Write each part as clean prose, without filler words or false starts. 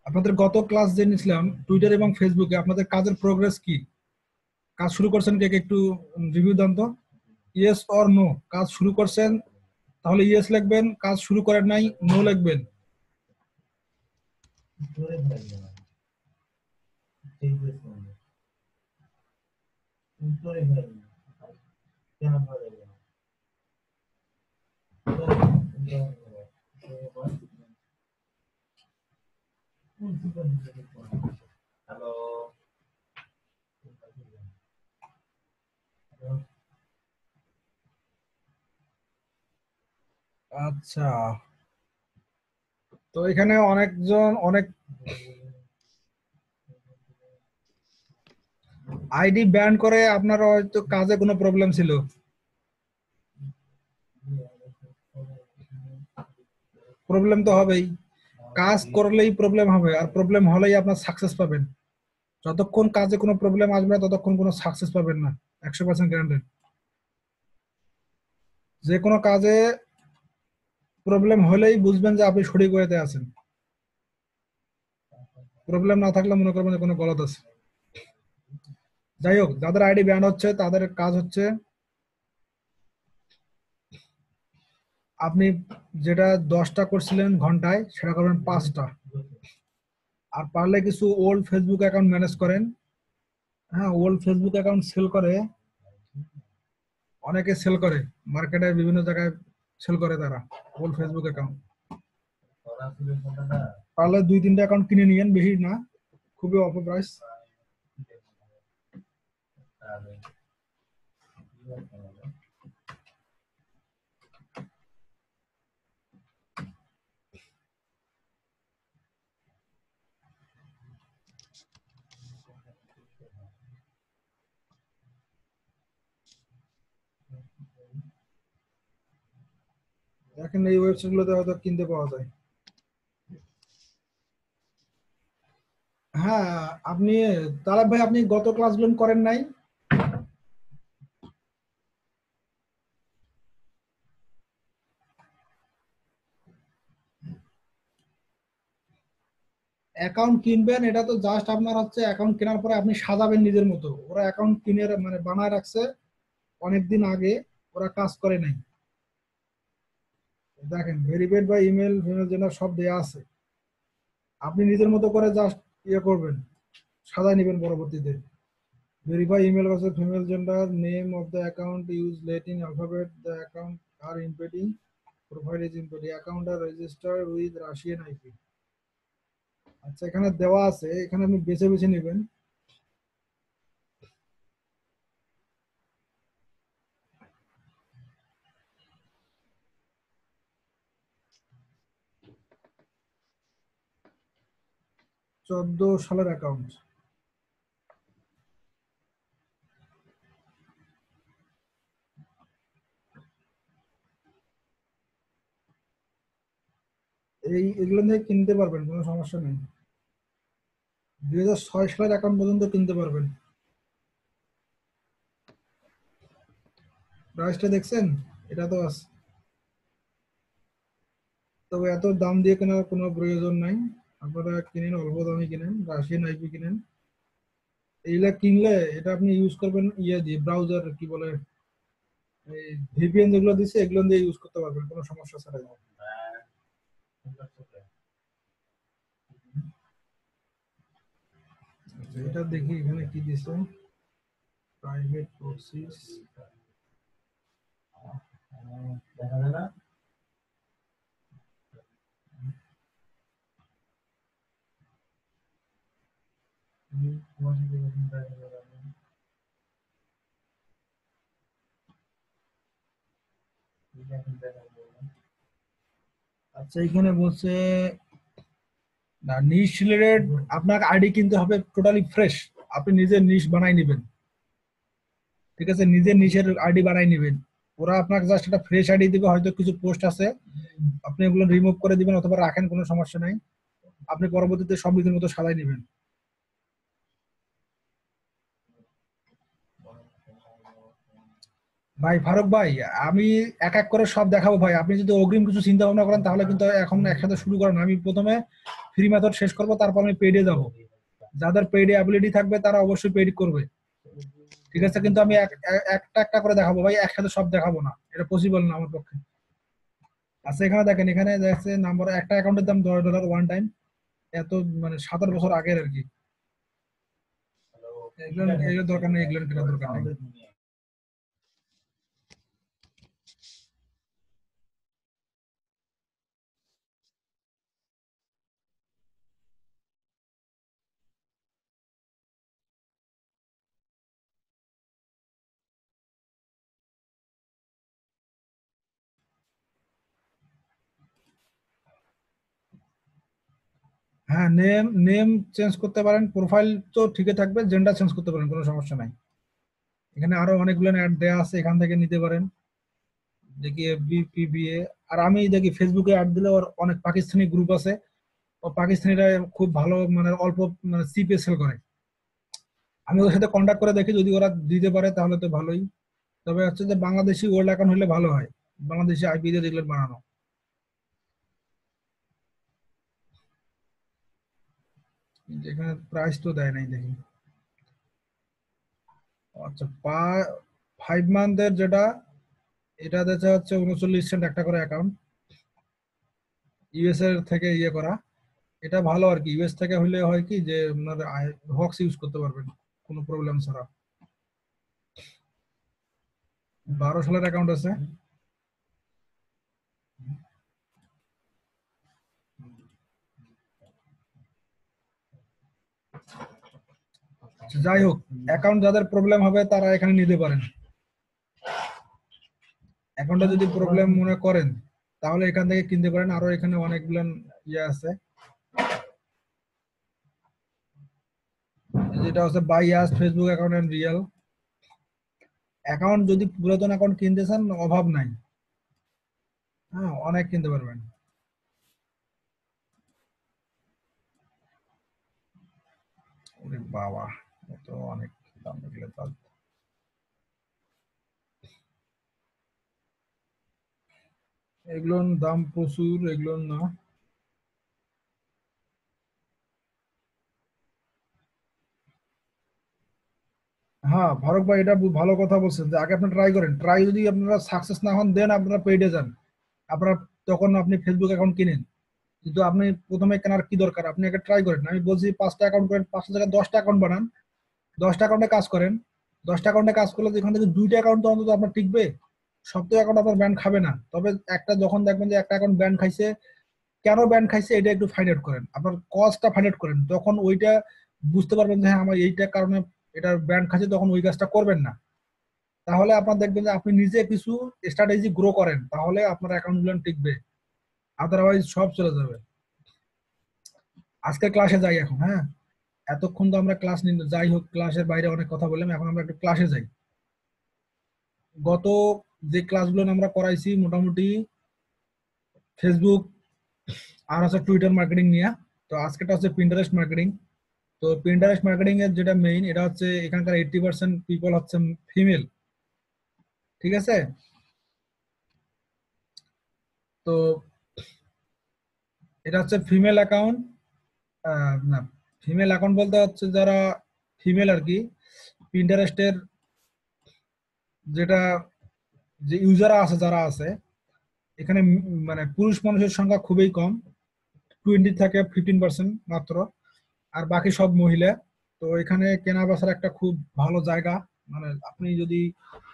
আপনাদের গত ক্লাস যে নিয়েছিলাম টুইটার এবং ফেসবুকে, আপনাদের কাজের প্রোগ্রেস কি? কাজ শুরু করছেন কে কে একটু রিভিউ দেন তো। ইয়েস অর নো, কাজ শুরু করছেন তাহলে ইয়েস লিখবেন, কাজ শুরু করেন নাই নো লিখবেন। আচ্ছা, তো এখানে অনেকজন অনেক আইডি ব্যান করে, আপনার হয়তো কাজে কোনো প্রবলেম ছিল। প্রবলেম তো হবেই, কাজ করলেই প্রবলেম হবে, আর প্রবলেম হলেই আপনার সাকসেস পাবেন। যতক্ষণ কাজে কোনো প্রবলেম আসবে না ততক্ষণ কোনো সাকসেস পাবেন না, 100% গ্যারান্টেড। যে কোনো কাজে প্রবলেম হলেই বুঝবেন যে আপনি সঠিক ওয়েতে আছেন। প্রবলেম না থাকলে মনে করবেন যে কোনো গলত আছে। যাই হোক, যাদের আইডি ব্যান হচ্ছে তাদের কাজ হচ্ছে, আপনি যেটা 10টা করছিলেন ঘন্টায় সেটা করবেন 5টা। আর পারলে কিছু ওল্ড ফেসবুক অ্যাকাউন্ট ম্যানেজ করেন। হ্যাঁ, ওল্ড ফেসবুক অ্যাকাউন্ট সেল করে, অনেকে সেল করে, মার্কেটের বিভিন্ন জায়গায় সেল করে তারা ওল্ড ফেসবুক অ্যাকাউন্ট। পারলে 2-3টা অ্যাকাউন্ট কিনে নিয়েন, বেশি না, খুবই অল্প প্রাইস। দেখেন এই ওয়েবসাইট গুলোতে হয়তো কিনতে পাওয়া যায়। হ্যাঁ, আপনি তাহলে ভাই আপনি গত ক্লাসগুলো করেন নাই? অ্যাকাউন্ট কিনবেন, এটা তো জাস্ট আপনার হচ্ছে অ্যাকাউন্ট কেনার পরে আপনি সাজাবেন নিজের মতো। ওরা অ্যাকাউন্ট কিনে মানে বানায় রাখছে অনেকদিন আগে, ওরা কাজ করে নাই। দেখেন ভেরিফাইড বা ইমেল ফিমেল জেন্ডার সব দেয়া আছে, আপনি নিজের মতো করে জাস্ট ইয়ে করবেন, সাজায় নেবেন পরবর্তীতে। ভেরিফাই ইমেল আছে, female gender, name of the account use Latin alphabet, the account are impeding, profile is impeding, account are register with Russian IP. আচ্ছা, এখানে দেওয়া আছে, এখানে আপনি বেছে বেছে নেবেন। চোদ্দ সালের অ্যাকাউন্ট, এগুলো দিয়ে কিনতে পারবেন, কোনো সমস্যা নেই। 2006 সালের অ্যাকাউন্ট পর্যন্ত কিনতে পারবেন। প্রাইসটা দেখছেন? এটা তো আছে। তবে এত দাম দিয়ে কেনার কোনো প্রয়োজন নাই, আপনারা কিনেন অল্প দামে কিনেন, রাশিয়ান আইপি কিনেন। এইগুলা কিনলে এটা আপনি ইউজ করবেন ইয়ে দিয়ে, ব্রাউজার কি বলে, এই ভিপিএন যেগুলো দিচ্ছে এগুলো দিয়ে ইউজ করতে পারবেন কোনো সমস্যা ছাড়াই। আচ্ছা, এটা দেখি এখানে কি দিছে, প্রাইভেট প্রক্সিস। আচ্ছা, এখানে বলছে না, নিশ রিলেটেড আপনার আইডি কিনতে হবে টোটালি ফ্রেশ। আপনি নিজের নিশ বানাই নেবেন, ঠিক আছে, নিজের নিশের আইডি বানাই নেবেন। ওরা আপনাকে জাস্ট একটা ফ্রেশ আইডি দিবে, হয়তো কিছু পোস্ট আছে আপনি এগুলো রিমুভ করে দিবেন অথবা রাখেন, কোনো সমস্যা নাই। আপনি পরবর্তীতে সব নিজের মতো সাজাই নেবেন। ভাই ফারুক ভাই, আমি এক এক করে সব দেখাবো ভাই। আপনি যদি অগ্রিম কিছু চিন্তা ভাবনা করেন তাহলে কিন্তু এখন একসাথে শুরু করেন। আমি প্রথমে ফ্রি মেথড শেষ করবো, তারপর আমি পেইডে যাব। যাদের পেইডে অ্যাবিলিটি থাকবে তারা অবশ্যই পেইড করবে, ঠিক আছে? কিন্তু আমি একটা একটা করে দেখাবো ভাই, একসাথে সব দেখাবো না, এটা পসিবল না আমার পক্ষে। আচ্ছা, এখানে দেখেন, এখানে দেখছে নাম্বার একটা অ্যাকাউন্টের দাম $10 ওয়ান টাইম। এত মানে 17 বছর আগের আর কি। এগুলো এগুলো দরকার নেই, এগুলো কেনার দরকার নেই। হ্যাঁ, নেম নেম চেঞ্জ করতে পারেন, প্রোফাইল তো ঠিকই থাকবে, জেন্ডার চেঞ্জ করতে পারেন, কোনো সমস্যা নাই। এখানে আরো অনেকগুলো অ্যাড দেওয়া আছে, এখান থেকে নিতে পারেন। দেখি এফবি, পিবিএ। আর আমি দেখি ফেসবুকে অ্যাড দিলে ওর অনেক পাকিস্তানি গ্রুপ আছে, ও পাকিস্তানিরা খুব ভালো মানে অল্প মানে চিপে সেল করে। আমি ওদের সাথে কন্ট্যাক্ট করে দেখি, যদি ওরা দিতে পারে তাহলে তো ভালোই। তবে হচ্ছে যে বাংলাদেশি ওল্ড অ্যাকাউন্ট হলে ভালো হয়, বাংলাদেশি আইপি দিয়ে যেগুলো বানানো। এখানে প্রাইস তো দেয় নাই দেখি। আচ্ছা, 5 মান্থের যেটা, এটা দেখা হচ্ছে 39 সেন্ট একটা করে অ্যাকাউন্ট, ইউএস এর থেকে ইয়ে করা। এটা ভালো আর কি, ইউএস থেকে হলে হয় কি যে আপনার হক্স ইউজ করতে পারবেন কোনো প্রবলেম ছাড়া। 12 সালের অ্যাকাউন্ট আছে। আচ্ছা, যাই হোক, অ্যাকাউন্ট যাদের প্রবলেম হবে তারা এখানে নিতে পারেন। অ্যাকাউন্টে যদি প্রবলেম মনে করেন তাহলে এখান থেকে কিনতে পারেন। আরো এখানে অনেকগুলো ইয়ে আছে, যেটা হচ্ছে buyers Facebook account and real account. যদি পুরাতন অ্যাকাউন্ট কিনতে চান, অভাব নাই। হ্যাঁ, অনেক কিনতে পারবেন। ওরে বাবা, এত অনেক দাম লাগলে তো। এগুলোর দাম প্রচুর, এগুলোর না। হ্যাঁ ফারুক ভাই, এটা ভালো কথা বলছেন যে আগে আপনি ট্রাই করেন। ট্রাই যদি আপনারা সাকসেস না হন, দেন আপনারা পেইডে যান। আপনার তখন আপনি ফেসবুক অ্যাকাউন্ট কিনেন। কিন্তু আপনি প্রথমে কেনার কি দরকার, আপনি আগে ট্রাই করেন। আমি বলছি 5টা অ্যাকাউন্ট করেন, 5টা জায়গায় 10টা অ্যাকাউন্ট বানান, 10টা অ্যাকাউন্টে কাজ করেন। 10টা অ্যাকাউন্টে কাজ করলে যেখান থেকে 2টা অ্যাকাউন্ট তো অন্তত আপনার টিকবে। সব তো অ্যাকাউন্ট আপনার ব্যান খাবে না। তবে একটা যখন দেখবেন যে একটা অ্যাকাউন্ট ব্যান খাইছে, কেন ব্যান খাইছে এটা একটু ফাইন্ড আউট করেন, আপনার কজটা ফাইন্ড আউট করেন। যখন ওইটা বুঝতে পারবেন যে হ্যাঁ আমার এইটা কারণে এটা ব্যান খাইছে, তখন ওই কাজটা করবেন না। তাহলে আপনার দেখবেন যে আপনি নিজে কিছু স্ট্র্যাটেজি গ্রো করেন, তাহলে আপনার অ্যাকাউন্ট গুলো টিকবে। আদারওয়াইজ সব চলে যাবে। আজকে ক্লাসে যাই এখন, হ্যাঁ। এতক্ষণ তো আমরা ক্লাস নিন, যাই হোক ক্লাসের বাইরে অনেক কথা বললাম, এখন আমরা একটু ক্লাসে যাই। গত যে ক্লাসগুলো আমরা করাইছি মোটামুটি ফেসবুক আর হচ্ছে টুইটার মার্কেটিং নিয়ে। তো আজকেটা হচ্ছে পিন্টারেস্ট মার্কেটিং। তো পিন্টারেস্ট মার্কেটিং এর যেটা মেইন, এটা হচ্ছে এখানকার 80% পিপল হচ্ছে ফিমেল, ঠিক আছে? তো এটা হচ্ছে ফিমেল অ্যাকাউন্ট। না, ফিমেল অ্যাকাউন্ট বলতে হচ্ছে যারা ফিমেল আর কি। পিন্টারেস্টের যেটা যে ইউজার আছে যারা আছে এখানে, মানে পুরুষ মানুষের সংখ্যা খুবই কম, 20 থেকে 15% মাত্র। আর বাকি সব মহিলা। তো এখানে কেনা বেচার একটা খুব ভালো জায়গা। মানে আপনি যদি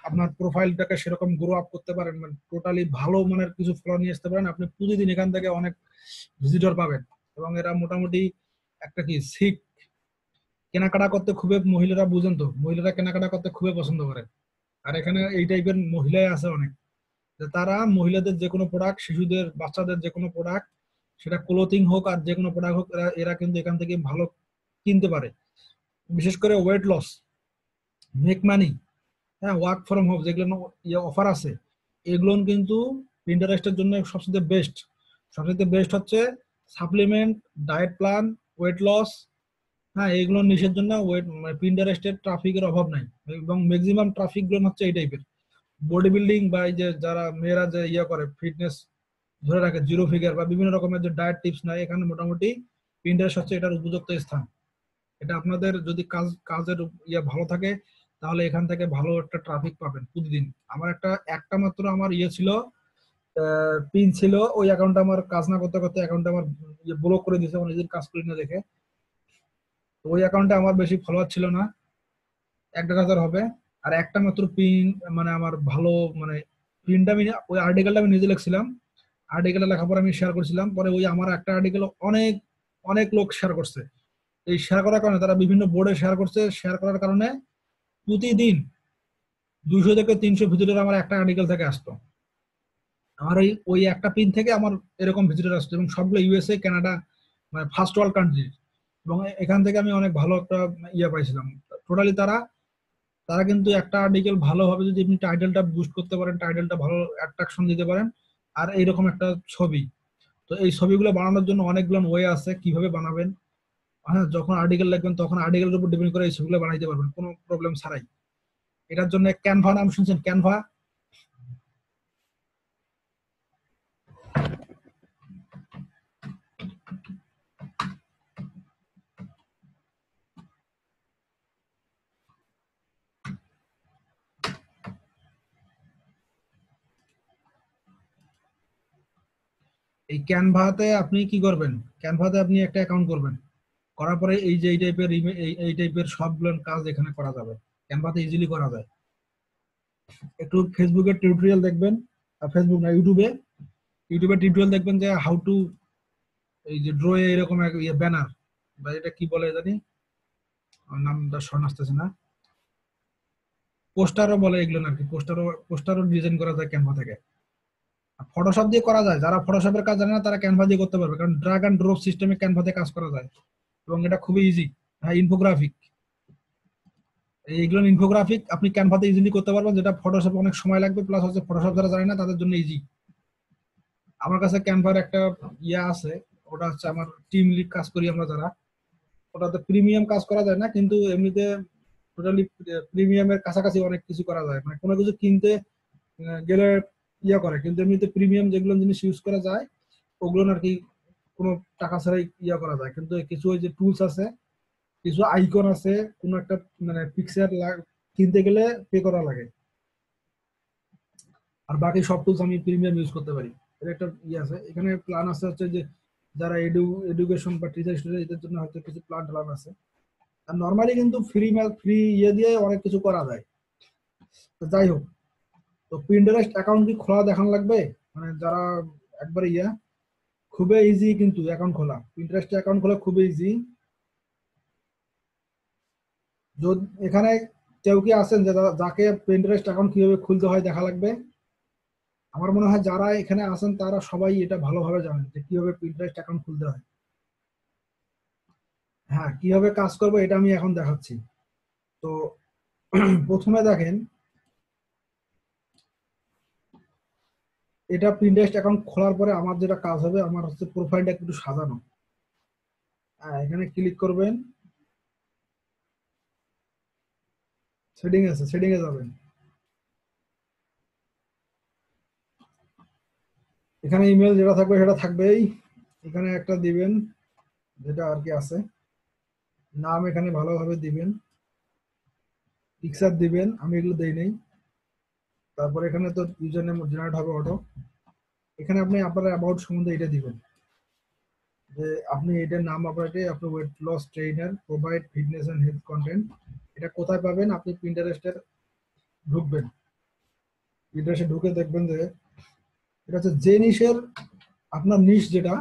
আপনার প্রোফাইলটাকে সেরকম গ্রো আপ করতে পারেন, মানে টোটালি ভালো মানের কিছু ফলো নিয়ে আসতে পারেন, আপনি প্রতিদিন এখান থেকে অনেক ভিজিটর পাবেন। এবং এরা মোটামুটি একটা কি শিখ, কেনাকাটা করতে খুবই, মহিলারা বুঝেন তো, মহিলারা কেনাকাটা করতে খুবই পছন্দ করে। আর এখানে এই টাইপের মহিলাই আছে অনেক, যে তারা মহিলাদের যে কোনো প্রোডাক্ট, শিশুদের বাচ্চাদের যে কোনো প্রোডাক্ট, সেটা ক্লোথিং হোক আর যে কোনো প্রোডাক্ট হোক, এরা এরা কিন্তু এখান থেকে ভালো কিনতে পারে। বিশেষ করে ওয়েট লস, মেক মানি, হ্যাঁ, ওয়ার্ক ফ্রম হোম যেগুলো ইয়ে অফার আছে, এগুলো কিন্তু পিন্টারেস্টের জন্য সবচেয়ে বেস্ট। সবচেয়ে বেস্ট হচ্ছে supplement, diet plan, weight loss. হ্যাঁ, এইগুলো নিশের জন্য ওয়েট, পিন্টারেস্টের ট্রাফিকের অভাব নাই। এবং ম্যাক্সিমাম ট্রাফিক গুলো হচ্ছে এই টাইপের, বডি বিল্ডিং বা এই যে যারা মেয়েরা যে করে ফিটনেস ধরে রাখে, জিরো ফিগার বা বিভিন্ন রকমের যে ডায়েট টিপস নেয়, এখানে মোটামুটি পিন্টারেস্ট হচ্ছে এটার উপযুক্ত স্থান। এটা আপনাদের যদি কাজের ভালো থাকে, তাহলে এখান থেকে ভালো একটা ট্রাফিক পাবেন প্রতিদিন। আমার একটা একটা মাত্র আমার ছিল, পিন ছিল, ওই অ্যাকাউন্টটা আমার কাজ না করতে করতে অ্যাকাউন্টটা আমার ব্লক করে দিয়েছে, অনেকদিন কাজ করি না দেখে। তো ওই অ্যাকাউন্টে আমার বেশি ফলোয়ার ছিল না, 1,500 হবে। আর একটা মাত্র পিন, মানে আমার ভালো, মানে পিনটা আমি ওই আর্টিকেলটা আমি নিজে লিখছিলাম, আর্টিকেলটা লেখার পর আমি শেয়ার করছিলাম, পরে ওই আমার একটা আর্টিকেল অনেক অনেক লোক শেয়ার করছে। এই শেয়ার করার কারণে তারা বিভিন্ন বোর্ডে শেয়ার করছে, শেয়ার করার কারণে প্রতিদিন 200 থেকে 300 ভিজিটর আমার একটা আর্টিকেল থেকে আসতো। আমার ওই ওই একটা পিন থেকে আমার এরকম ভিজিটর আসতো, এবং সবগুলো ইউএসএ, কানাডা, মানে ফার্স্ট ওয়ার্ল্ড কান্ট্রি। এবং এখান থেকে আমি অনেক ভালো একটা পাইছিলাম। টোটালি তারা তারা কিন্তু একটা আর্টিকেল ভালোভাবে যদি আপনি টাইটেলটা বুস্ট করতে পারেন, টাইটেলটা ভালো অ্যাট্রাকশন দিতে পারেন, আর এইরকম একটা ছবি, তো এই ছবিগুলো বানানোর জন্য অনেকগুলো ওয়ে আছে কিভাবে বানাবেন। হ্যাঁ, যখন আর্টিকেল লিখবেন তখন আর্টিকেলের উপর ডিপেন্ড করে এই ছবিগুলো বানাইতে পারবেন কোনো প্রবলেম ছাড়াই। এটার জন্য ক্যানভা নাম শুনছেন? ক্যানভা। এই ক্যানভাতে আপনি কি করবেন, ক্যানভাতে আপনি একটা অ্যাকাউন্ট করবেন, করার পরে এই যে এই টাইপের সবগুলো কাজ এখানে করা যাবে, ক্যানভাতে ইজিলি করা যায়। একটু ফেসবুকের টিউটোরিয়াল দেখবেন, ফেসবুক না, ইউটিউবে টিউটোরিয়াল দেখবেন যে হাউ টু, এই যে ড্র এরকম এক ব্যানার, বা এটা কি বলে জানি, আমার নামটা স্মরণ আসতেছে না, পোস্টারও বলে এগুলো আর কি, পোস্টারও ডিজাইন করা যায় ক্যানভা থেকে। ফটোশপ দিয়ে করা যায়, যারা ফটোশপের কাজ জানে না তারা ক্যানভা দিয়ে করতে পারবে, কারণ ড্রাগ অ্যান্ড ড্রপ সিস্টেমে ক্যানভাতে কাজ করা যায়, এবং এটা খুবই ইজি। হ্যাঁ, ইনফোগ্রাফিক, এইগুলো ইনফোগ্রাফিক আপনি ক্যানভাতে ইজিলি করতে পারবেন, যেটা ফটোশপ অনেক সময় লাগবে, প্লাস হচ্ছে ফটোশপ যারা জানে না তাদের জন্য ইজি। আমার কাছে ক্যানভার একটা আছে, ওটা হচ্ছে আমার টিম লিড কাজ করি আমরা যারা, ওটাতে প্রিমিয়াম কাজ করা যায় না, কিন্তু এমনিতে টোটালি প্রিমিয়ামের কাছাকাছি অনেক কিছু করা যায়, মানে কোনো কিছু কিনতে গেলে করে, কিন্তু এমনিতে প্রিমিয়াম যেগুলো জিনিস ইউজ করা যায় ওগুলো আর কি কোনো টাকা ছাড়াই করা যায়। কিন্তু কিছু ওই যে টুলস আছে, কিছু আইকন আছে, কোনো একটা মানে পিকচার কিনতে গেলে পে করা লাগে, আর বাকি সব টুলস আমি প্রিমিয়াম ইউজ করতে পারি। এর একটা আছে, এখানে প্ল্যান আছে হচ্ছে যে যারা এডুকেশন বা টিচার স্টুডেন্ট এদের জন্য হয়তো কিছু প্ল্যান আছে। আর নর্মালি কিন্তু ফ্রি দিয়ে অনেক কিছু করা যায়। তো যাই হোক, তো পিন্টারেস্ট অ্যাকাউন্ট কি খোলা দেখান লাগবে, মানে যারা একবারে খুবই ইজি কিন্তু অ্যাকাউন্ট খোলা, পিন্টারেস্ট অ্যাকাউন্ট খোলা খুবই ইজি। যদি এখানে কেউ কি আছেন যে যাকে পিন্টারেস্ট অ্যাকাউন্ট কিভাবে খুলতে হয় দেখা লাগবে? আমার মনে হয় যারা এখানে আছেন তারা সবাই এটা ভালোভাবে জানেন যে কিভাবে পিন্টারেস্ট অ্যাকাউন্ট খুলতে হয়। হ্যাঁ, কিভাবে কাজ করবো এটা আমি এখন দেখাচ্ছি। তো প্রথমে দেখেন, এটা পিন্টারেস্ট অ্যাকাউন্ট খোলার পরে আমার যেটা কাজ হবে, আমার হচ্ছে প্রোফাইলটা একটু সাজানো। হ্যাঁ, এখানে ক্লিক করবেন, সেটিং এ যাবেন, এখানে ইমেল যেটা থাকবে সেটা থাকবেই, এখানে একটা দিবেন যেটা আর কি আছে, নাম এখানে ভালোভাবে দিবেন, পিকচার দিবেন, আমি এগুলো দেই নাই। তারপর এখানে তো ইউজার নেম জেনারেট হবে অটো, এখানে আপনি আপনার অ্যাবাউট সম্বন্ধে এটা দিবেন, যে আপনি এটার নাম আপনার আপনি weight loss trainer provide fitness and health content. এটা কোথায় পাবেন? আপনি পিন্টারেস্টের ঢুকবেন, পিন্টারেস্টে ঢুকে দেখবেন যে এটা হচ্ছে যে নিশের, আপনার নিশ যেটা,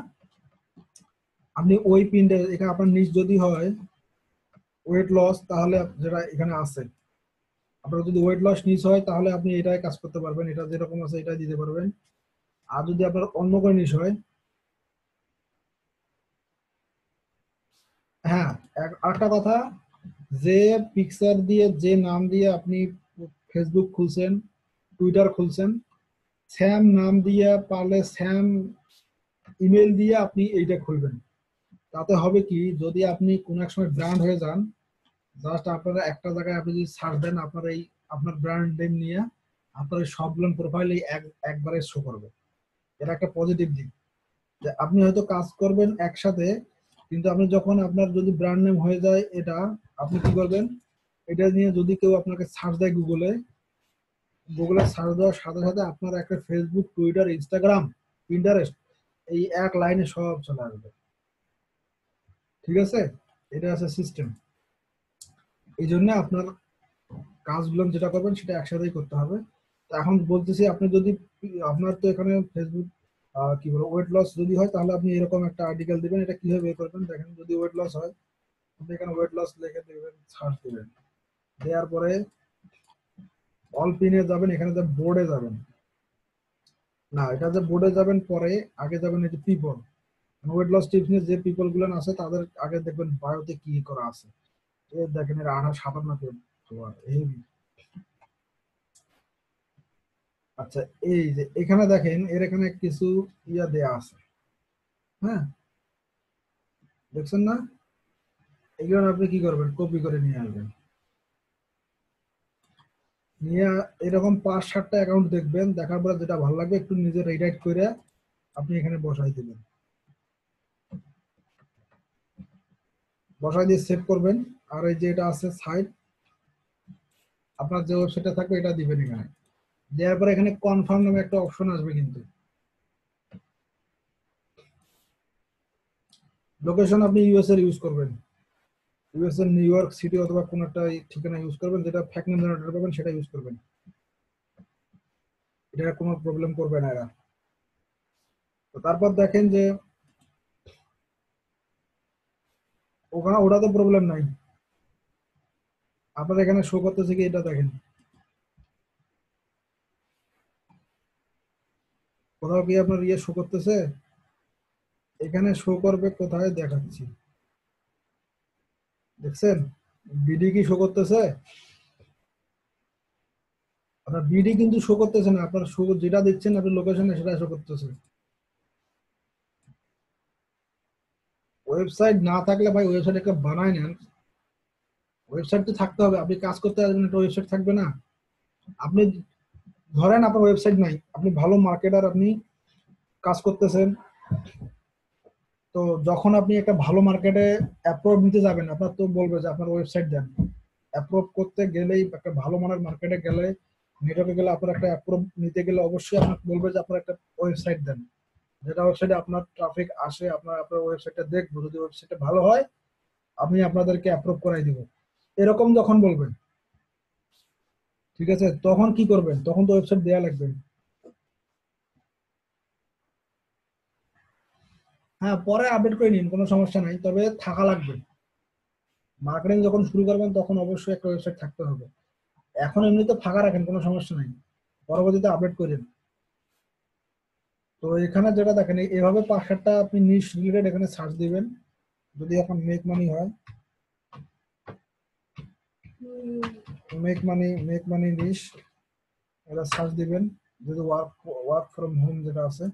আপনি ওই পিন্টারেস্ট, এখানে আপনার নিশ যদি হয় ওয়েট লস, তাহলে যেটা এখানে আছে, আপনার যদি ওয়েট লস নিশ হয় তাহলে আপনি এটাই কাজ করতে পারবেন, এটা যেরকম আছে এটাই দিতে পারবেন। আর যদি আপনার অন্য কোনো নিশ হয়, হ্যাঁ, আরেকটা কথা, যে পিকচার দিয়ে যে নাম দিয়ে আপনি ফেসবুক খুলছেন, টুইটার খুলছেন, স্যাম নাম দিয়ে পারলে স্যাম ইমেল দিয়ে আপনি এইটা খুলবেন। তাতে হবে কি, যদি আপনি কোন এক সময় ব্র্যান্ড হয়ে যান, জাস্ট আপনারা একটা জায়গায় আপনি যদি সার্চ দেন আপনার ব্র্যান্ড নেম নিয়ে, আপনার ওই সবগুলো প্রোফাইলে একবারে শো করবে। এটা একটা পজিটিভ দিক, যে আপনি হয়তো কাজ করবেন একসাথে, কিন্তু আপনি যখন আপনার যদি ব্র্যান্ড নেম হয়ে যায় এটা, আপনি কি করবেন, এটা নিয়ে যদি কেউ আপনাকে সার্চ দেয় গুগলে, গুগলে সার্চ দেওয়ার সাথে সাথে আপনার একটা ফেসবুক, টুইটার, ইনস্টাগ্রাম, পিন্টারেস্ট, এই এক লাইনে সব চলে আসবে। ঠিক আছে, এটা আছে সিস্টেম। এই জন্য আপনার কাজগুলো যেটা করবেন সেটা একসাথেই করতে হবে। তো এখন বলতেছি, আপনি যদি আপনার তো এখানে ফেসবুক কি বলবো ওয়েট লস যদি হয়, তাহলে আপনি এরকম একটা আর্টিকেল দিবেন। এটা কিভাবে বের করবেন দেখেন, যদি ওয়েট লস হয় আপনি এখানে ওয়েট লস লিখে দেবেন, সার্চ দিবেন, দেওয়ার পরে অল পিনে যাবেন, এখানে যে বোর্ডে যাবেন, না এটা যে বোর্ডে যাবেন পরে, আগে যাবেন এই যে পিপল, ওয়েট লস টিপস নিয়ে যে পিপল গুলো আছে তাদের আগে দেখবেন বায়োতে কি করা আছে। এই দেখেন এর 58 কে ফলোয়ার হেভি। আচ্ছা, এই যে এখানে দেখেন এর এখানে কিছু ইয়া দেয়া আছে, হ্যাঁ, দেখছেন না? এগুলো আপনি কি করবেন, কপি করে নিয়ে আসবেন, নিয়ে এরকম 5-7টা অ্যাকাউন্ট দেখবেন, দেখার পরে যেটা ভালো লাগবে একটু নিজে রিরাইট করে আপনি এখানে বসাই দিবেন, বসাই দিয়ে সেভ করবেন। আর এই যে এটা আছে সাইট, আপনার যে ওয়েবসাইটে থাকবে এটা দিবেন এখানে, দেওয়ার পরে এখানে কনফার্ম নামে একটা অপশন আসবে, কিন্তু লোকেশন আপনি ইউএস এর ইউজ করবেন, ইউএস এর নিউ ইয়র্ক সিটি অথবা কোন একটা ঠিকানা ইউজ করবেন, যেটা ফ্যাক নেম জেনারেটর পাবেন সেটা ইউজ করবেন, এটা কোনো প্রবলেম করবে না এরা। তো তারপর দেখেন যে ওখানে ওটাতে প্রবলেম নাই, আপনার এখানে শো করতেছে কি এটা দেখেন, কোথাও কি আপনার ইয়ে শো করতেছে, এখানে শো করবে কোথায় দেখাচ্ছি, দেখছেন বিডি কি শো করতেছে, আপনার বিডি কিন্তু শো করতেছে না, আপনার শো যেটা দিচ্ছেন আপনি লোকেশনে সেটা শো করতেছে। ওয়েবসাইট না থাকলে ভাই ওয়েবসাইট একটা বানায় নেন, ওয়েবসাইট তো থাকতে হবে, আপনি কাজ করতে আসবেন একটা ওয়েবসাইট থাকবে না। আপনি ধরেন আপনার ওয়েবসাইট নাই, আপনি ভালো মার্কেটার, আপনি কাজ করতেছেন, তো যখন আপনি একটা ভালো মার্কেটে অ্যাপ্রুভ নিতে যাবেন, আপনার তো বলবে যে আপনার ওয়েবসাইট দেন। অ্যাপ্রুভ করতে গেলেই একটা ভালো মানের মার্কেটে গেলে, নেটওয়ার্কে গেলে, আপনার একটা অ্যাপ্রুভ নিতে গেলে অবশ্যই আপনাকে বলবে যে আপনার একটা ওয়েবসাইট দেন, যেটা ওয়েবসাইটে আপনার ট্রাফিক আসে, আপনার আপনার ওয়েবসাইটটা দেখবো, যদি ওয়েবসাইটটা ভালো হয় আমি আপনাদেরকে অ্যাপ্রুভ করাই দিব, এরকম যখন বলবেন, ঠিক আছে, তখন কি করবেন, তখন তো ওয়েবসাইট দেওয়া লাগবে। হ্যাঁ, পরে আপডেট করে নিন, কোনো সমস্যা নাই, তবে থাকা লাগবে। মার্কেটিং যখন শুরু করবেন তখন অবশ্যই একটা ওয়েবসাইট থাকতে হবে। এখন এমনিতে ফাঁকা রাখেন, কোনো সমস্যা নাই, পরবর্তীতে আপডেট করেন। তো এখানে যেটা দেখেন এভাবে 5-7টা আপনি নিশ রিলেটেড এখানে সার্চ দিবেন, যদি এখন মেক মানি হয়, মেক মানি নিশ, এটা সার্চ দিবেন, যদি ওয়ার্ক ওয়ার্ক ফ্রম হোম যেটা আছে,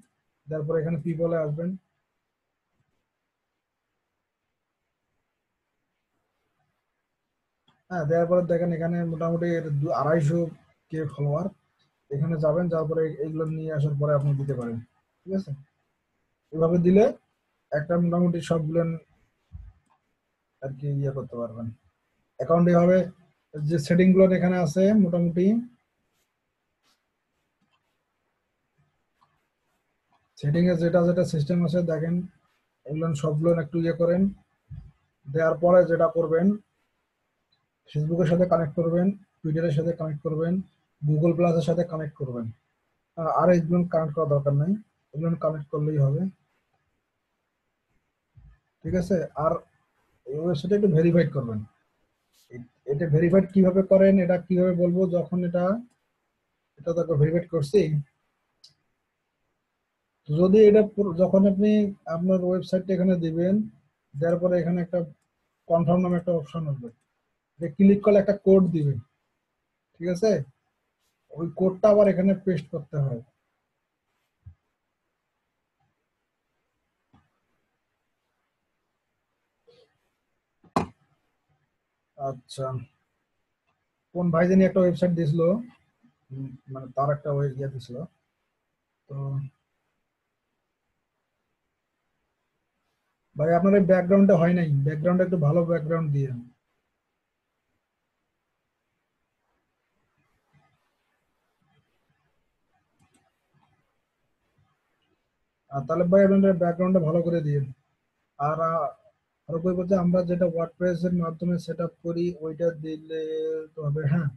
তারপরে এখানে পিপলে আসবেন। হ্যাঁ, দেওয়ার পরে দেখেন এখানে মোটামুটি 250 কে ফলোয়ার, এখানে যাবেন, যাওয়ার পরে এগুলো নিয়ে আসার পরে আপনি দিতে পারেন। ঠিক আছে, এভাবে দিলে একটা মোটামুটি সবগুলো আর কি ইয়ে করতে পারবেন অ্যাকাউন্টে হবে। যে সেটিং গুলো এখানে আছে মোটামুটি, সেটিং এ যেটা যেটা সিস্টেম আছে দেখেন, এগুলো সবগুলো একটু ইয়ে করেন, দেওয়ার পরে যেটা করবেন, ফেসবুকের সাথে কানেক্ট করবেন, টুইটারের সাথে কানেক্ট করবেন, গুগল প্লাসের সাথে কানেক্ট করবেন। আর এগুলো কানেক্ট করার দরকার নাই, এগুলো কানেক্ট করলেই হবে। ঠিক আছে, আর এর সাথে একটু ভেরিফাইড করবেন। এটা ভেরিফাইড কিভাবে করেন, এটা কিভাবে বলবো, যখন এটা এটা তো ভেরিফাইড করছি, যদি এটা যখন আপনি আপনার ওয়েবসাইটটা এখানে দিবেন, দেওয়ার পরে এখানে একটা কনফার্ম নামে একটা অপশন আসবে, ক্লিক করলে একটা কোড দিবেন। ঠিক আছে, ওই কোডটা আবার এখানে পেস্ট করতে হয়। আচ্ছা, কোন ভাই জানি একটা ওয়েবসাইট দিছিল, মানে তার একটা ওই ইয়ে দিছিল। তো ভাই আপনার এই ব্যাকগ্রাউন্ডে হয় নাই, ব্যাকগ্রাউন্ডে একটু ভালো ব্যাকগ্রাউন্ড দিয়ে। আর তাহলে ভাই আপনার ব্যাকগ্রাউন্ডটা ভালো করে দিয়ে। আর আরো কই বলতে আমরা যেটা ওয়ার্ডপ্রেস এর মাধ্যমে সেট আপ করি ওইটা দিলে তো হবে। হ্যাঁ,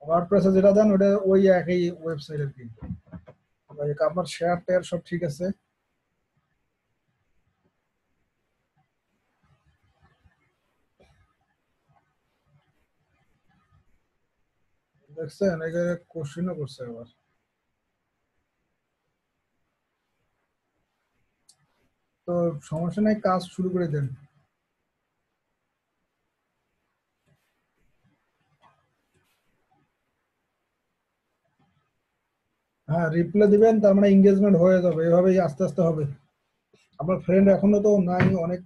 ওয়ার্ডপ্রেসে যেটা দেন ওটা ওই একই ওয়েবসাইট আর কি। ভাই, আপনার শেয়ার টেয়ার সব ঠিক আছে? দেখছেন এখানে কোশ্চেনও করছে আবার। তো সমস্যা নাই, কাজ শুরু করে দেন। হ্যাঁ, রিপ্লাই দিবেন, তার মানে এঙ্গেজমেন্ট হয়ে যাবে, এভাবেই আস্তে আস্তে হবে। আপনার ফ্রেন্ড এখনো তো নাই অনেক,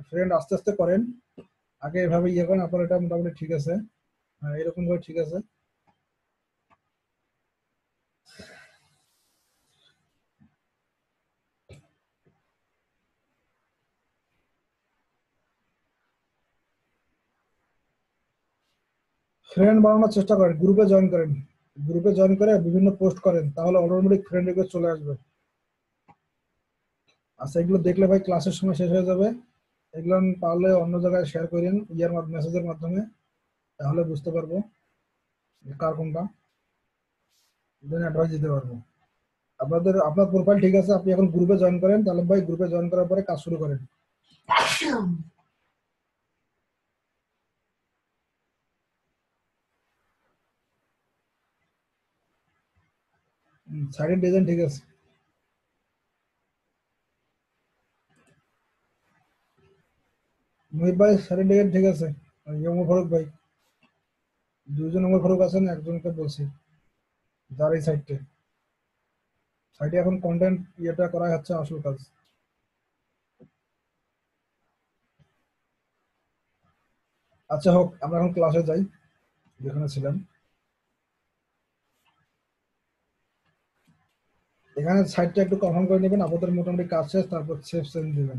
ফ্রেন্ড আস্তে আস্তে করেন, আগে এভাবে ইয়ে করেন, আপনার এটা মোটামুটি ঠিক আছে। হ্যাঁ, এরকম ভাবে ঠিক আছে। ফ্রেন্ড বানানোর চেষ্টা করেন, গ্রুপে জয়েন করেন, গ্রুপে জয়েন করে বিভিন্ন পোস্ট করেন, তাহলে অটোমেটিক ফ্রেন্ড রিকোয়েস্ট চলে আসবে। আচ্ছা, এগুলো দেখলে ভাই ক্লাসের সময় শেষ হয়ে যাবে। এগুলো পারলে অন্য জায়গায় শেয়ার করেন ইয়ার মেসেজের মাধ্যমে, তাহলে বুঝতে পারবো যে কার কোনটা, দেন অ্যাডভাইস দিতে পারবো। আপনার প্রোফাইল ঠিক আছে, আপনি এখন গ্রুপে জয়েন করেন, তাহলে ভাই গ্রুপে জয়েন করার পরে কাজ শুরু করেন। সাইডের ডিজাইন ঠিক আছে। মুহিব ভাই সাইডের ডিজাইন ঠিক আছে। আর ওমর ফারুক ভাই, দুজন ওমর ফারুক আছেন, একজনকে বলছি যার এই সাইডে, সাইডে এখন কন্টেন্ট ইয়েটা করা হচ্ছে আসল কাজ। আচ্ছা হোক, আমরা এখন ক্লাসে যাই, যেখানে ছিলাম। এখানে সাইডটা একটু কনফার্ম করে নেবেন, আপনাদের মোটামুটি কাজ শেষ, তারপর সেভ সেন্ড দিবেন।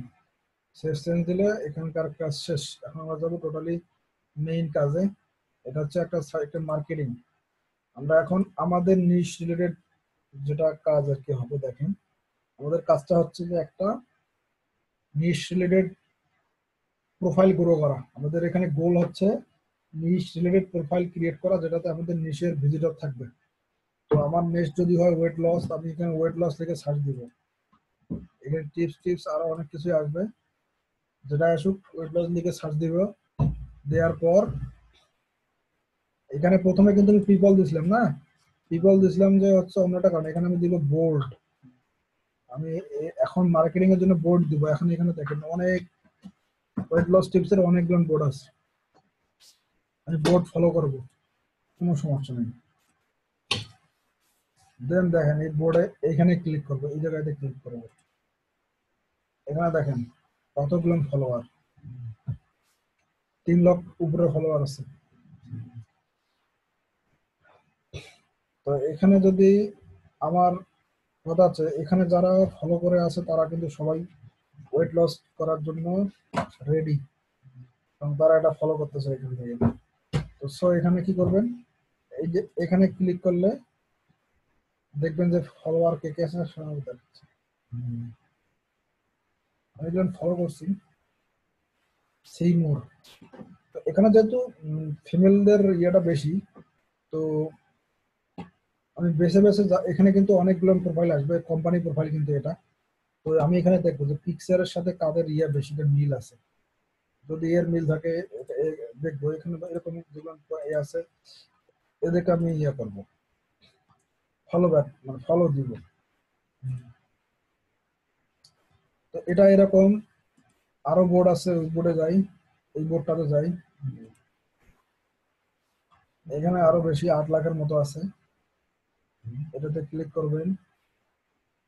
সেভ সেন্ড দিলে এখানকার কাজ শেষ। এখন আমরা যাবো টোটালি মেইন কাজে। এটা হচ্ছে একটা সাইটের মার্কেটিং। আমরা এখন আমাদের নিশ রিলেটেড যেটা কাজ আর কি হবে দেখেন, আমাদের কাজটা হচ্ছে যে একটা নিশ রিলেটেড প্রোফাইল গ্রো করা। আমাদের এখানে গোল হচ্ছে নিশ রিলেটেড প্রোফাইল ক্রিয়েট করা, যেটাতে আমাদের নিশের ভিজিটর থাকবে। তো আমার নেক্সট যদি হয় ওয়েট লস, আমি এখানে ওয়েট লস লিখে সার্চ দিব, এখানে টিপস টিপস আরো অনেক কিছুই আসবে, যেটা আসুক ওয়েট লস লিখে সার্চ দিব। দেওয়ার পর এখানে প্রথমে কিন্তু আমি পিপল দিছিলাম না, পিপল দিছিলাম যে হচ্ছে অন্যটা, কারণ এখানে আমি দিব বোল্ড। আমি এখন মার্কেটিং এর জন্য বোর্ড দিব। এখন এখানে দেখেন অনেক ওয়েট লস টিপস এর অনেকগুলো বোর্ড আছে, আমি বোর্ড ফলো করব, কোনো সমস্যা নেই। দেন দেখেন এই বোর্ডে এইখানে ক্লিক করবো, এই জায়গাতে ক্লিক করবো, এখানে দেখেন কতগুলো ফলোয়ার, 3 লাখ উপরে ফলোয়ার আছে। তো এখানে যদি আমার কথা আছে, এখানে যারা ফলো করে আছে তারা কিন্তু সবাই ওয়েট লস করার জন্য রেডি, এবং তারা এটা ফলো করতেছে এখান থেকে। তো সো এখানে কি করবেন, এই যে এখানে ক্লিক করলে দেখবেন যে ফলোয়ার কে কে আছে সব দেখাচ্ছে। আমি যখন ফলো করছি সেই মোর, তো এখানে যেহেতু ফিমেলদের ইয়েটা বেশি, তো আমি বেছে বেছে এখানে কিন্তু অনেকগুলো প্রোফাইল আসবে, কোম্পানি প্রোফাইল কিন্তু এটা। তো আমি এখানে দেখবো যে পিকচারের সাথে কাদের ইয়ে বেশি মিল আছে, যদি এর মিল থাকে দেখবো এখানে এরকম যেগুলো এ আছে, এদেরকে আমি ইয়ে করবো, ফলো ব্যাক মানে ফলো দিব। তো এটা এরকম আরো বোর্ড আছে, ওই বোর্ডে যাই, ওই বোর্ডটাতে যাই, এখানে আরো বেশি 8 লাখের মতো আছে, এটাতে ক্লিক করবেন,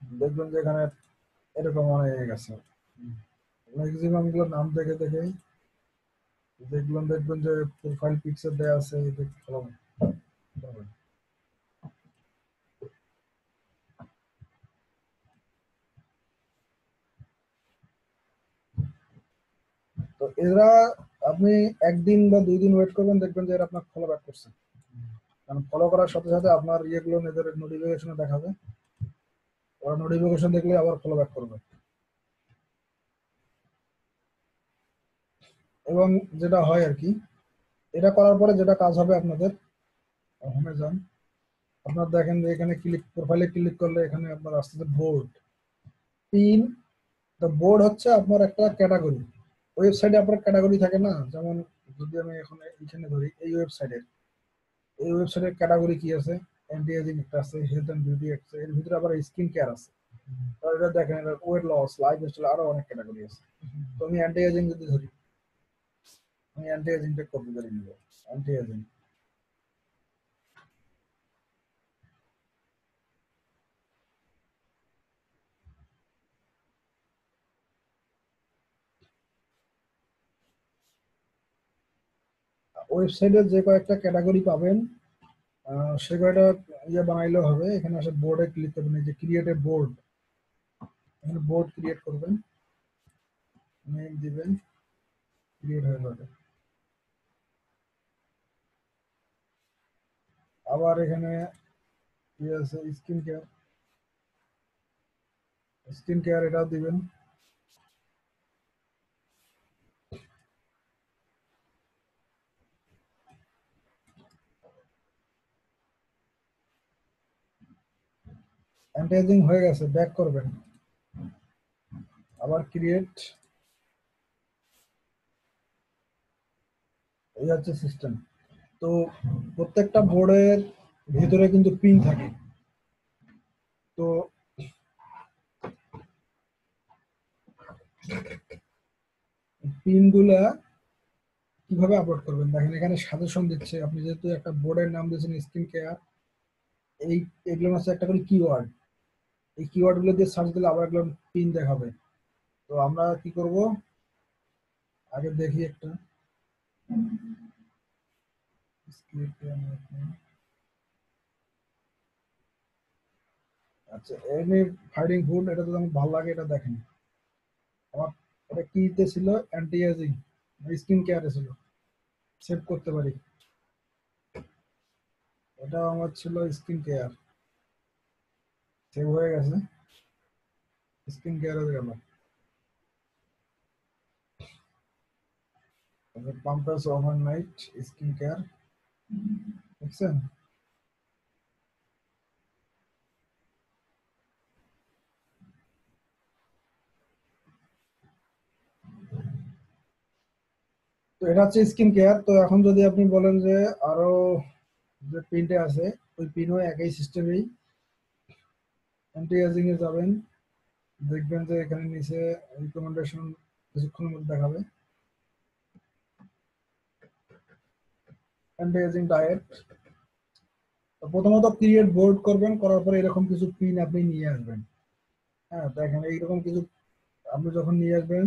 দেখবেন যে এখানে এরকম অনেক আছে। ম্যাক্সিমাম গুলো নাম দেখে দেখে যেগুলো দেখবেন যে প্রোফাইল পিকচার দেওয়া আছে, দেখতে ভালো। করবেন। তো এরা আপনি একদিন বা 2 দিন ওয়েট করবেন, দেখবেন যে এরা আপনার ফলো ব্যাক করছে। কারণ ফলো করার সাথে সাথে আপনার ইয়েগুলো নিজের নোটিফিকেশনে দেখাবে, ওরা নোটিফিকেশন দেখলে আবার ফলো ব্যাক করবে। এবং যেটা হয় আর কি, এটা করার পরে যেটা কাজ হবে আপনাদের, হোমে যান, আপনার দেখেন যে এখানে ক্লিক, প্রোফাইলে ক্লিক করলে এখানে আপনার আসতেছে বোর্ড পিন। তো বোর্ড হচ্ছে আপনার একটা ক্যাটাগরি। ওয়েবসাইটে আপনার ক্যাটাগরি থাকে না, যেমন যদি আমি এখন এখানে ধরি এই ওয়েবসাইটের, এই ওয়েবসাইটের ক্যাটাগরি কি আছে, অ্যান্টি এজিং একটা আছে, হেলথ অ্যান্ড বিউটি আছে, এর ভিতরে আবার স্কিন কেয়ার আছে। আর এটা দেখেন, এটা ওয়েট লস, লাইফ স্টাইল, আরো অনেক ক্যাটাগরি আছে। তো আমি অ্যান্টি এজিং যদি ধরি, আমি অ্যান্টি এজিংটা কপি করে নিব। অ্যান্টি এজিং, ওয়েবসাইটে যে কয়েকটা ক্যাটাগরি পাবেন, সে কয়টা ইয়ে বানাইলেও হবে। এখানে আসে বোর্ডে ক্লিক করবেন, এই যে ক্রিয়েট এ বোর্ড, এখানে বোর্ড ক্রিয়েট করবেন, নেম দিবেন, ক্রিয়েট হয়ে যাবে। আবার এখানে ইয়ে আছে স্কিন কেয়ার, স্কিন কেয়ার এটাও দিবেন। অ্যান্টি এজিং হয়ে গেছে, ব্যাক করবেন, আবার ক্রিয়েট। এই হচ্ছে সিস্টেম। তো প্রত্যেকটা বোর্ডের ভিতরে কিন্তু পিন থাকে। তো পিন গুলা কিভাবে আপলোড করবেন, দেখেন এখানে সাজেশন দিচ্ছে। আপনি যেহেতু একটা বোর্ডের নাম দিয়েছেন স্কিন কেয়ার, এই এগুলো হচ্ছে একটা করে কিওয়ার্ড। এই কিওয়ার্ড গুলো দিয়ে সার্চ দিলে আবার এগুলো পিন দেখাবে। তো আমরা কি করব, আগে দেখি একটা skin care। আচ্ছা, এমনি ফাইটিং ফুড, এটা যদি আমার ভালো লাগে, এটা দেখেন আমার, এটা কিতে ছিল, অ্যান্টি এজিং, স্কিন কেয়ারে ছিল, সেভ করতে পারি। এটা আমার ছিল স্কিন কেয়ার, সেভ হয়ে গেছে, স্কিন কেয়ারে গেল। পাম্পাস ওভারনাইট স্কিন কেয়ার, দেখছেন? তো এটা হচ্ছে স্কিন কেয়ার। তো এখন যদি আপনি বলেন যে আরো যে পিনটা আছে, ওই পিনও একই সিস্টেমেই, অ্যান্টি এজিং এ যাবেন, দেখবেন যে এখানে নিচে রিকমেন্ডেশন কিছুক্ষণের মধ্যে দেখাবে, অ্যান্টি এজিং ডায়েট। তো প্রথমত ক্রিয়েট বোর্ড করবেন, করার পরে এরকম কিছু পিন আপনি নিয়ে আসবেন। হ্যাঁ, দেখেন এইরকম কিছু আপনি যখন নিয়ে আসবেন,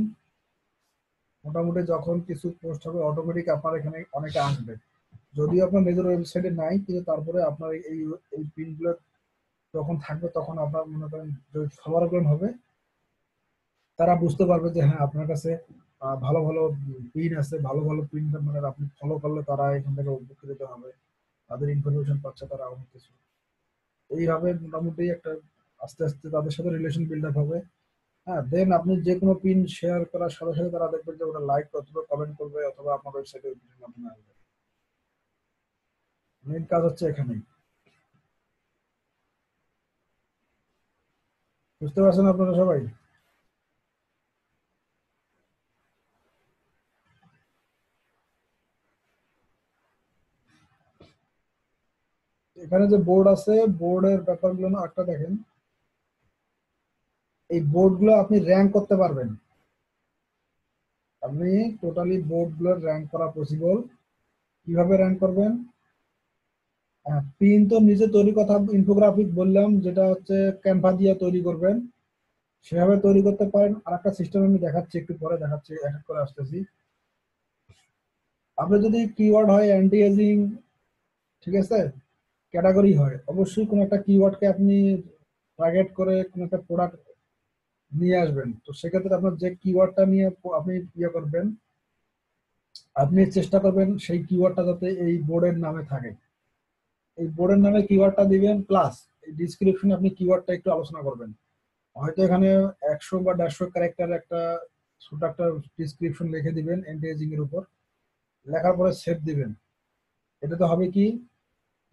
মোটামুটি যখন কিছু পোস্ট হবে অটোমেটিক আপনার এখানে অনেকে আসবে। যদিও আপনার নিজের ওয়েবসাইটে নাই, কিন্তু তারপরে আপনার এই এই পিনগুলো যখন থাকবে, তখন আপনার মনে করেন যে ফলোয়ারগুলো হবে, তারা বুঝতে পারবে যে হ্যাঁ আপনার কাছে ভালো ভালো পিন আছে, ভালো ভালো পিন মানে আপনি ফলো করলে তারা এখান থেকে উপকৃত হবে, তাদের ইনফরমেশন পাচ্ছে তারা অনেক কিছু। এইভাবে মোটামুটি একটা আস্তে আস্তে তাদের সাথে রিলেশন বিল্ড আপ হবে। হ্যাঁ, দেন আপনি যে কোনো পিন শেয়ার করার সাথে সাথে তারা দেখবেন যে ওটা লাইক অথবা কমেন্ট করবে, অথবা আপনার ওয়েবসাইটে মাধ্যমে আসবে। মেইন কাজ হচ্ছে এখানেই। বুঝতে পারছেন আপনারা সবাই? এখানে যে বোর্ড আছে, বোর্ডের ব্যাপারগুলো না একটা দেখেন, এই বোর্ডগুলো আপনি র্যাঙ্ক করতে পারবেন। আপনি টোটালি বোর্ডগুলোর র্যাঙ্ক করা পসিবল। কিভাবে র্যাঙ্ক করবেন? পিন তো নিজে তৈরি, কথা ইনফোগ্রাফিক বললাম, যেটা হচ্ছে ক্যানভা দিয়ে তৈরি করবেন, সেভাবে তৈরি করতে পারেন। আর একটা সিস্টেম আমি দেখাচ্ছি, একটু পরে দেখাচ্ছি, এক এক করে আসতেছি। আপনি যদি কিওয়ার্ড হয় অ্যান্টি এজিং, ঠিক আছে, ক্যাটাগরি হয়, অবশ্যই কোনো একটা কিওয়ার্ডকে আপনি টার্গেট করে কোনো একটা প্রোডাক্ট নিয়ে আসবেন। তো সেক্ষেত্রে আপনার যে কিওয়ার্ডটা নিয়ে আপনি করবেন, আপনি চেষ্টা করবেন সেই কিওয়ার্ডটা যাতে এই বোর্ডের নামে থাকে। এই বোর্ডের নামে কিওয়ার্ডটা দিবেন, প্লাস এই ডিসক্রিপশনে আপনি কিওয়ার্ডটা একটু আলোচনা করবেন। হয়তো এখানে 100 বা 150 ক্যারেক্টার একটা ছোট একটা ডিসক্রিপশন লিখে দিবেন এন্টিএজিং এর উপর, লেখার পরে সেভ দিবেন। এটাতে হবে কি,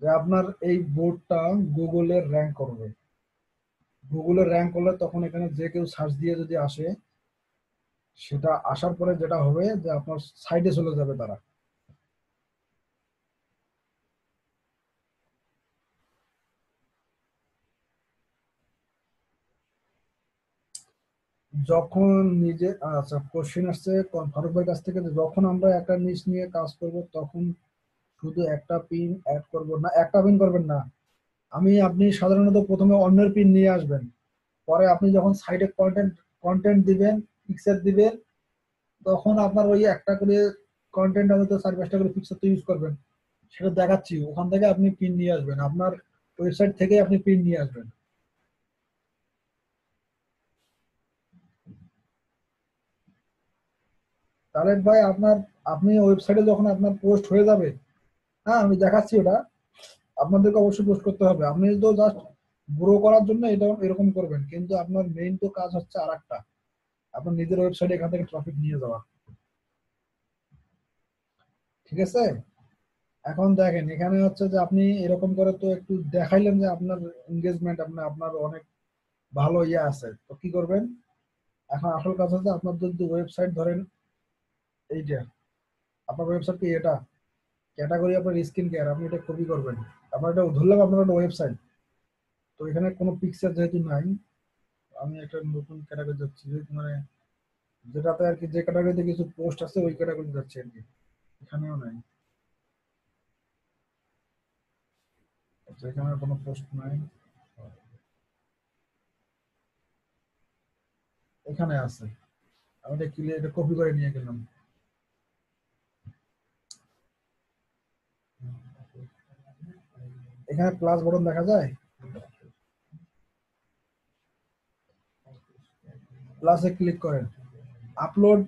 যে আপনার এই বোর্ডটা গুগলে র্যাঙ্ক করবে। গুগলে র্যাঙ্ক করলে তখন এখানে যে কেউ সার্চ দিয়ে যদি আসে, সেটা আসার পরে যেটা হবে যে আপনার সাইডে চলে যাবে তারা। যখন নিজে আচ্ছা, কোশ্চেন আসছে ফারুক ভাইয়ের কাছ থেকে যে যখন আমরা একটা নিশ নিয়ে কাজ করব তখন শুধু একটা পিন অ্যাড করব না, একটা পিন করবেন না। আপনি সাধারণত প্রথমে অন্যের পিন নিয়ে আসবেন, পরে আপনি যখন সাইডে কন্টেন্ট কন্টেন্ট দিবেন, পিকচার দিবেন, তখন আপনার ওই একটা করে কন্টেন্ট আমাদের 4-5টা করে পিকচার তো ইউজ করবেন। সেটা দেখাচ্ছি, ওখান থেকে আপনি পিন নিয়ে আসবেন, আপনার ওয়েবসাইট থেকে আপনি পিন নিয়ে আসবেন। তাহলে ভাই আপনি ওয়েবসাইটে যখন আপনার পোস্ট হয়ে যাবে, হ্যাঁ আমি দেখাচ্ছি ওটা, আপনাদেরকে অবশ্যই পোস্ট করতে হবে। আপনি তো জাস্ট গ্রো করার জন্য এটা এরকম করবেন, কিন্তু আপনার মেইন তো কাজ হচ্ছে আর একটা, আপনার নিজের ওয়েবসাইটে এখান থেকে ট্রাফিক নিয়ে যাওয়া। ঠিক আছে? এখন দেখেন এখানে হচ্ছে যে আপনি এরকম করে তো একটু দেখাইলেন যে আপনার এঙ্গেজমেন্ট, আপনার অনেক ভালো ইয়ে আছে, তো কি করবেন? এখন আসল কাজ হচ্ছে আপনার যদি ওয়েবসাইট ধরেন এইটা, আপনার ওয়েবসাইট কি এটা, ক্যাটাগরি আপনার স্কিন কেয়ার, আপনি এটা কপি করবেন। আপনার এটা ধরলাম আপনার একটা ওয়েবসাইট, তো এখানে কোনো পিকচার যেহেতু নাই, আমি একটা নতুন ক্যাটাগরি যাচ্ছি, মানে যেটাতে আর কি যে ক্যাটাগরিতে কিছু পোস্ট আছে ওই ক্যাটাগরি যাচ্ছে আর কি। এখানেও নাই, যেখানে কোনো পোস্ট নাই, এখানে আছে। আমি এটা ক্লিয়ার এটা কপি করে নিয়ে গেলাম। এখানে প্লাস বাটন দেখা যায়, প্লাসে ক্লিক করেন, আপলোড।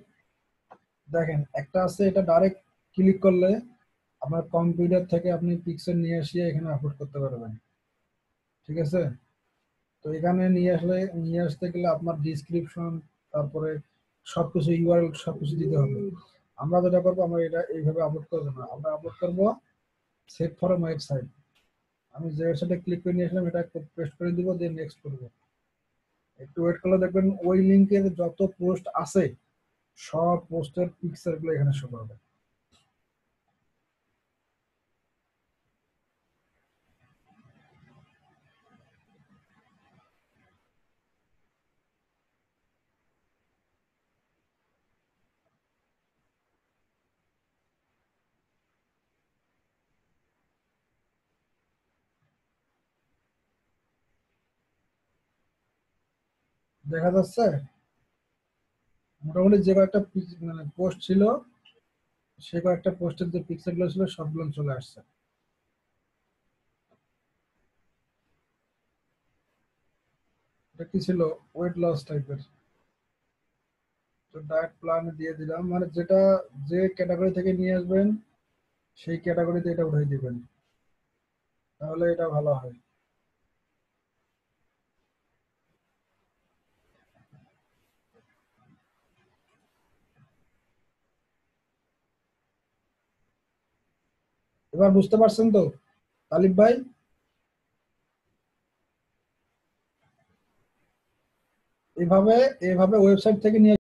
দেখেন একটা আছে, এটা ডাইরেক্ট ক্লিক করলে আপনার কম্পিউটার থেকে আপনি পিকচার নিয়ে আসিয়ে এখানে আপলোড করতে পারবেন। ঠিক আছে? তো এখানে নিয়ে আসতে গেলে আপনার ডিসক্রিপশন, তারপরে সবকিছু ইউআরএল সবকিছু দিতে হবে। আমরা যেটা করবো, আমরা এটা এইভাবে আপলোড করবো না, আমরা আপলোড করবো সেভ ফর ওয়েবসাইট। আমি যে ওয়েবসাইটে ক্লিক করে নিয়ে আসলাম, এটা পেস্ট করে দিব, দিয়ে নেক্সট করবো। একটু ওয়েট করলে দেখবেন ওই লিঙ্কের যত পোস্ট আছে সব পোস্টের পিকচার গুলো এখানে শো করবে। দেখা যাচ্ছে মোটামুটি যে কয়েকটা মানে পোস্ট ছিল, সে কয়েকটা পোস্টের যে পিকচার গুলো ছিল সবগুলো চলে আসছে। এটা কি ছিল? ওয়েট লস টাইপের। তো ডায়েট প্ল্যান দিয়ে দিলাম, মানে যেটা যে ক্যাটাগরি থেকে নিয়ে আসবেন সেই ক্যাটাগরিতে এটা উঠাই দিবেন, তাহলে এটা ভালো হয়। এবার বুঝতে পারছেন তো তালিব ভাই? এভাবে এভাবে ওয়েবসাইট থেকে নিয়ে